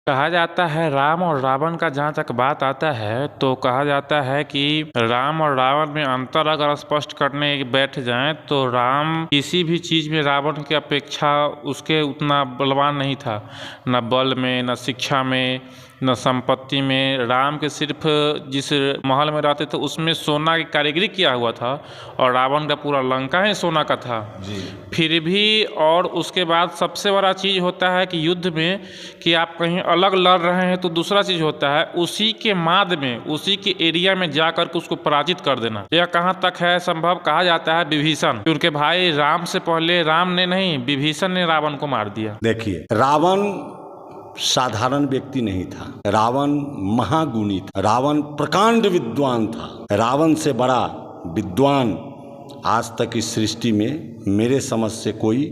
कहा जाता है राम और रावण का जहाँ तक बात आता है तो कहा जाता है कि राम और रावण में अंतर अगर स्पष्ट करने बैठ जाएं तो राम किसी भी चीज़ में रावण की अपेक्षा उसके उतना बलवान नहीं था, न बल में, न शिक्षा में, न संपत्ति में। राम के सिर्फ जिस महल में रहते थे उसमें सोना की कारीगरी किया हुआ था और रावण का पूरा लंका ही सोना का था जी। फिर भी। और उसके बाद सबसे बड़ा चीज़ होता है कि युद्ध में कि आप कहीं अलग लड़ रहे हैं तो दूसरा चीज़ होता है उसी के माद में, उसी के एरिया में जाकर के उसको पराजित कर देना। यह कहाँ तक है संभव? कहा जाता है विभीषण, उनके भाई राम से पहले राम ने नहीं, विभीषण ने रावण को मार दिया। देखिए, रावण साधारण व्यक्ति नहीं था, रावण महागुणी था, रावण प्रकांड विद्वान था। रावण से बड़ा विद्वान आज तक इस सृष्टि में मेरे समझ से कोई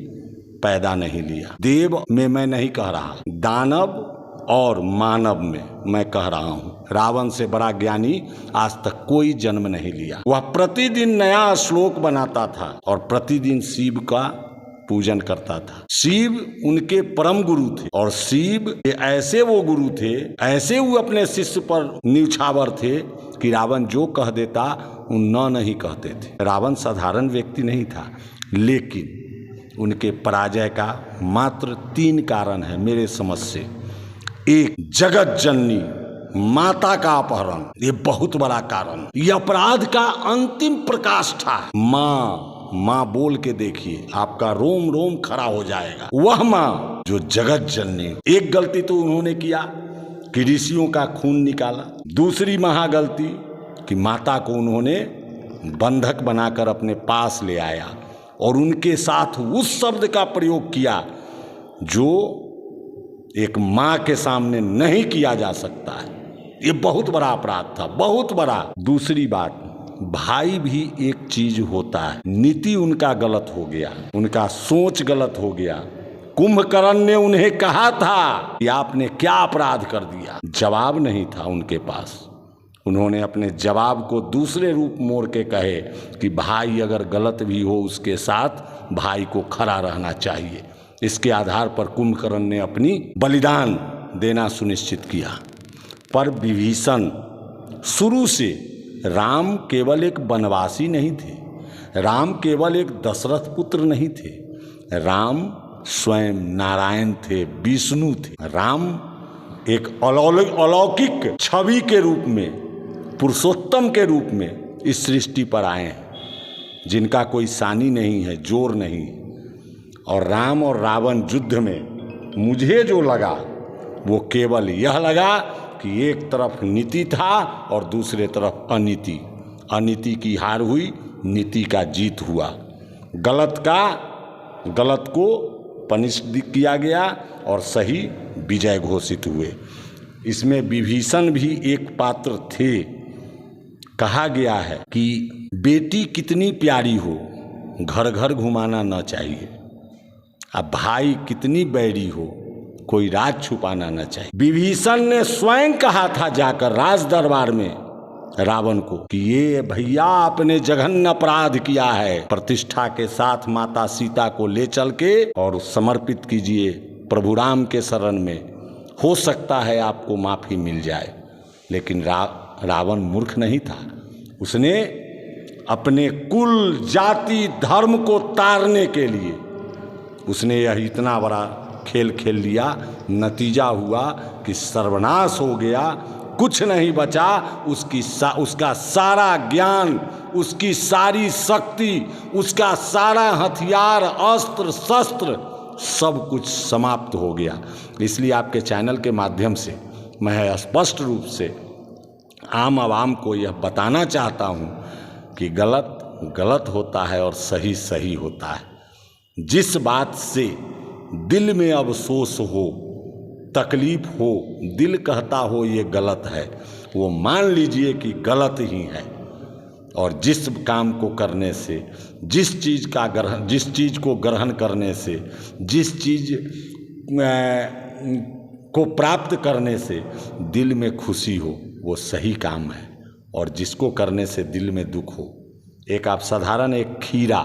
पैदा नहीं लिया। देव में मैं नहीं कह रहा, दानव और मानव में मैं कह रहा हूँ, रावण से बड़ा ज्ञानी आज तक कोई जन्म नहीं लिया। वह प्रतिदिन नया श्लोक बनाता था और प्रतिदिन शिव का पूजन करता था। शिव उनके परम गुरु थे और शिव ऐसे वो गुरु थे, ऐसे वो अपने शिष्य पर न्यौछावर थे कि रावण जो कह देता वो न नहीं कहते थे। रावण साधारण व्यक्ति नहीं था, लेकिन उनके पराजय का मात्र 3 कारण है मेरे समझ से। एक, जगत जननी माता का अपहरण, ये बहुत बड़ा कारण, ये अपराध का अंतिम प्रकाष्ठा। माँ बोल के देखिए, आपका रोम रोम खड़ा हो जाएगा। वह माँ जो जगत जननी। एक गलती तो उन्होंने किया कि ऋषियों का खून निकाला। दूसरी महागलती कि माता को उन्होंने बंधक बनाकर अपने पास ले आया और उनके साथ उस शब्द का प्रयोग किया जो एक माँ के सामने नहीं किया जा सकता है। ये बहुत बड़ा अपराध था, बहुत बड़ा। दूसरी बात, भाई भी एक चीज होता है, नीति उनका गलत हो गया, उनका सोच गलत हो गया। कुंभकर्ण ने उन्हें कहा था कि आपने क्या अपराध कर दिया, जवाब नहीं था उनके पास। उन्होंने अपने जवाब को दूसरे रूप मोड़ के कहे कि भाई अगर गलत भी हो उसके साथ भाई को खड़ा रहना चाहिए। इसके आधार पर कुंभकर्ण ने अपनी बलिदान देना सुनिश्चित किया। पर विभीषण शुरू से, राम केवल एक वनवासी नहीं थे, राम केवल एक दशरथ पुत्र नहीं थे, राम स्वयं नारायण थे, विष्णु थे। राम एक अलौकिक छवि के रूप में, पुरुषोत्तम के रूप में इस सृष्टि पर आए हैं, जिनका कोई सानी नहीं है, जोर नहीं। और राम और रावण युद्ध में मुझे जो लगा वो केवल यह लगा कि एक तरफ नीति था और दूसरे तरफ अनीति। अनीति की हार हुई, नीति का जीत हुआ। गलत को पनिश किया गया और सही विजय घोषित हुए। इसमें विभीषण भी एक पात्र थे। कहा गया है कि बेटी कितनी प्यारी हो घर घर घुमाना न चाहिए, अब भाई कितनी बैरी हो कोई राज छुपाना न चाहिए। विभीषण ने स्वयं कहा था जाकर राज दरबार में रावण को कि ये भैया आपने जघन्य अपराध किया है, प्रतिष्ठा के साथ माता सीता को ले चल के और समर्पित कीजिए प्रभु राम के शरण में, हो सकता है आपको माफी मिल जाए। लेकिन रावण मूर्ख नहीं था, उसने अपने कुल जाति धर्म को तारने के लिए उसने यह इतना बड़ा खेल खेल लिया। नतीजा हुआ कि सर्वनाश हो गया, कुछ नहीं बचा। उसका सारा ज्ञान, उसकी सारी शक्ति, उसका सारा हथियार, अस्त्र शस्त्र सब कुछ समाप्त हो गया। इसलिए आपके चैनल के माध्यम से मैं स्पष्ट रूप से आम आवाम को यह बताना चाहता हूँ कि गलत गलत होता है और सही सही होता है। जिस बात से दिल में अफसोस हो, तकलीफ हो, दिल कहता हो ये गलत है, वो मान लीजिए कि गलत ही है। और जिस काम को करने से, जिस चीज़ को ग्रहण करने से, जिस चीज़ को प्राप्त करने से दिल में खुशी हो वो सही काम है, और जिसको करने से दिल में दुख हो। एक आप साधारण एक खीरा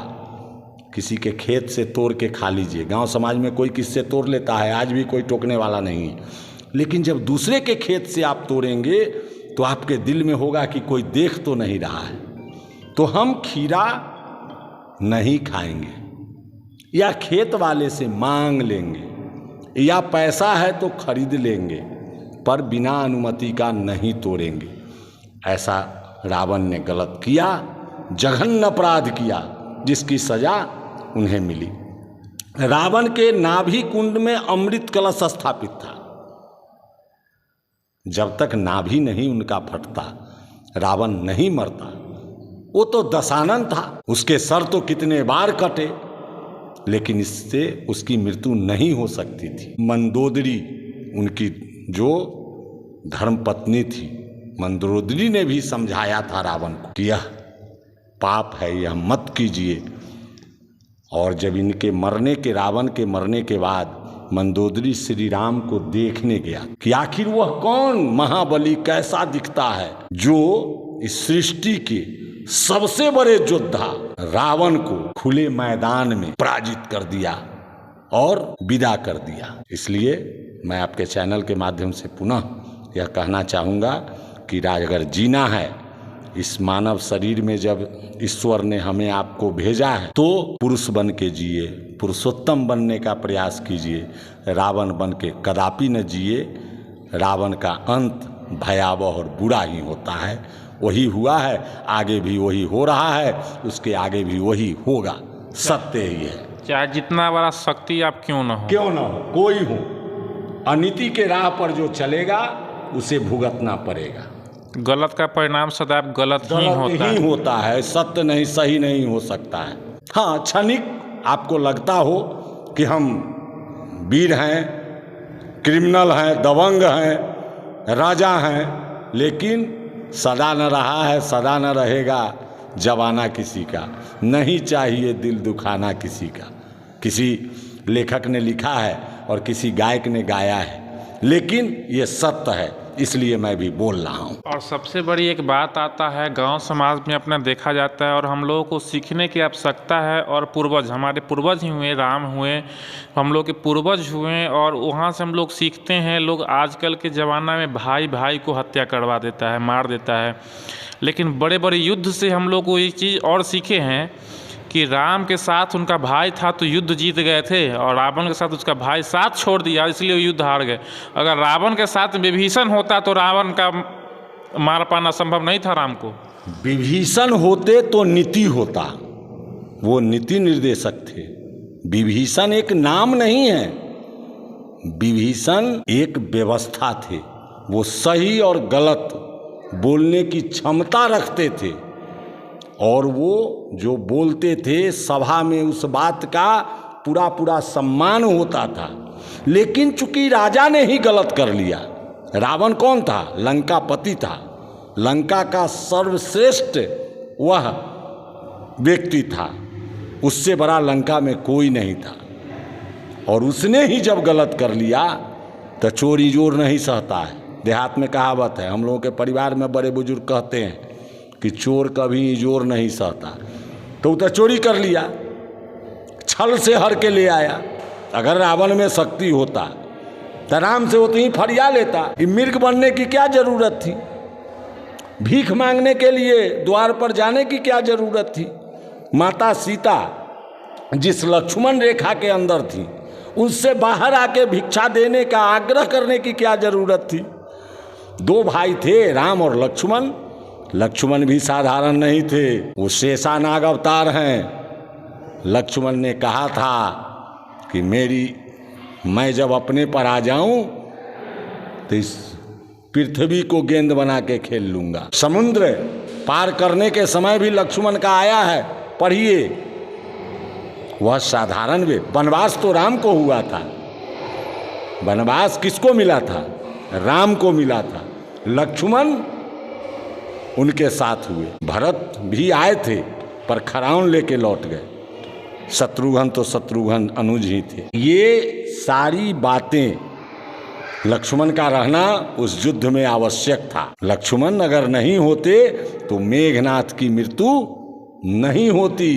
किसी के खेत से तोड़ के खा लीजिए। गांव समाज में कोई किससे तोड़ लेता है, आज भी कोई टोकने वाला नहीं है। लेकिन जब दूसरे के खेत से आप तोड़ेंगे तो आपके दिल में होगा कि कोई देख तो नहीं रहा है, तो हम खीरा नहीं खाएंगे, या खेत वाले से मांग लेंगे, या पैसा है तो खरीद लेंगे, पर बिना अनुमति का नहीं तोड़ेंगे। ऐसा रावण ने गलत किया, जघन्य अपराध किया, जिसकी सजा उन्हें मिली। रावण के नाभि कुंड में अमृत कलश स्थापित था। जब तक नाभि नहीं उनका फटता रावण नहीं मरता। वो तो दशानन था, उसके सर तो कितने बार कटे, लेकिन इससे उसकी मृत्यु नहीं हो सकती थी। मंदोदरी उनकी जो धर्मपत्नी थी, मंदोदरी ने भी समझाया था रावण को कि यह पाप है, यह मत कीजिए। और जब इनके मरने के, रावण के मरने के बाद मंदोदरी श्री राम को देखने गया कि आखिर वह कौन महाबली कैसा दिखता है जो इस सृष्टि के सबसे बड़े योद्धा रावण को खुले मैदान में पराजित कर दिया और विदा कर दिया। इसलिए मैं आपके चैनल के माध्यम से पुनः यह कहना चाहूँगा कि अगर जीना है इस मानव शरीर में, जब ईश्वर ने हमें आपको भेजा है तो पुरुष बन के जिए, पुरुषोत्तम बनने का प्रयास कीजिए। रावण बन के कदापि न जिए। रावण का अंत भयावह और बुरा ही होता है। वही हुआ है, आगे भी वही हो रहा है, उसके आगे भी वही होगा। सत्य ही है, चाहे जितना बड़ा शक्ति आप क्यों न हो, कोई हो, अनीति के राह पर जो चलेगा उसे भुगतना पड़ेगा। गलत का परिणाम सदैव गलत ही होता है। सत्य नहीं, सही नहीं हो सकता है। हाँ, क्षणिक आपको लगता हो कि हम वीर हैं, क्रिमिनल हैं, दबंग हैं, राजा हैं, लेकिन सदा न रहा है, सदा न रहेगा जवाना किसी का। नहीं चाहिए दिल दुखाना किसी का। किसी लेखक ने लिखा है और किसी गायक ने गाया है, लेकिन ये सत्य है, इसलिए मैं भी बोल रहा हूँ। और सबसे बड़ी एक बात आता है, गांव समाज में अपना देखा जाता है और हम लोगों को सीखने की आवश्यकता है। और पूर्वज, हमारे पूर्वज ही हुए, राम हुए, हम लोग के पूर्वज हुए, और वहाँ से हम लोग सीखते हैं। लोग आजकल के ज़माना में भाई भाई को हत्या करवा देता है, मार देता है, लेकिन बड़े बड़े युद्ध से हम लोग को एक चीज़ और सीखे हैं कि राम के साथ उनका भाई था तो युद्ध जीत गए थे, और रावण के साथ उसका भाई साथ छोड़ दिया, इसलिए वो युद्ध हार गए। अगर रावण के साथ विभीषण होता तो रावण का मार पाना संभव नहीं था राम को। विभीषण होते तो नीति होता, वो नीति निर्देशक थे। विभीषण एक नाम नहीं है, विभीषण एक व्यवस्था थे। वो सही और गलत बोलने की क्षमता रखते थे, और वो जो बोलते थे सभा में उस बात का पूरा पूरा सम्मान होता था। लेकिन चूंकि राजा ने ही गलत कर लिया। रावण कौन था? लंकापति था, लंका का सर्वश्रेष्ठ वह व्यक्ति था, उससे बड़ा लंका में कोई नहीं था। और उसने ही जब गलत कर लिया तो चोरी जोर नहीं सहता है। देहात में कहावत है, हम लोगों के परिवार में बड़े बुजुर्ग कहते हैं कि चोर कभी जोर नहीं सहता। तो उधर चोरी कर लिया, छल से हर के ले आया। अगर रावण में शक्ति होता तो राम से होते ही फरिया लेता। मिर्ग बनने की क्या जरूरत थी? भीख मांगने के लिए द्वार पर जाने की क्या जरूरत थी? माता सीता जिस लक्ष्मण रेखा के अंदर थी, उससे बाहर आके भिक्षा देने का आग्रह करने की क्या जरूरत थी? दो भाई थे, राम और लक्ष्मण। लक्ष्मण भी साधारण नहीं थे, वो शेषानाग अवतार हैं। लक्ष्मण ने कहा था कि मैं जब अपने पर आ जाऊं तो इस पृथ्वी को गेंद बना के खेल लूंगा। समुद्र पार करने के समय भी लक्ष्मण का आया है, पढ़िए। वह साधारण वनवास तो राम को हुआ था। वनवास किसको मिला था? राम को मिला था। लक्ष्मण उनके साथ हुए। भरत भी आए थे पर खराउन लेके लौट गए। शत्रुघ्न तो शत्रुघ्न अनुज ही थे। ये सारी बातें, लक्ष्मण का रहना उस युद्ध में आवश्यक था। लक्ष्मण अगर नहीं होते तो मेघनाथ की मृत्यु नहीं होती।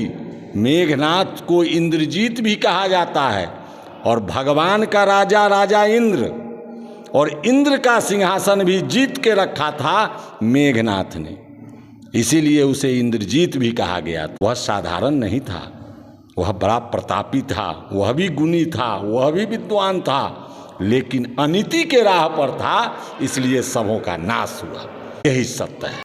मेघनाथ को इंद्रजीत भी कहा जाता है, और भगवान का राजा इंद्र और इंद्र का सिंहासन भी जीत के रखा था मेघनाथ ने, इसीलिए उसे इंद्रजीत भी कहा गया। वह साधारण नहीं था, वह बड़ा प्रतापी था, वह भी गुणी था, वह भी विद्वान था, लेकिन अनीति के राह पर था, इसलिए सबों का नाश हुआ। यही सत्य है।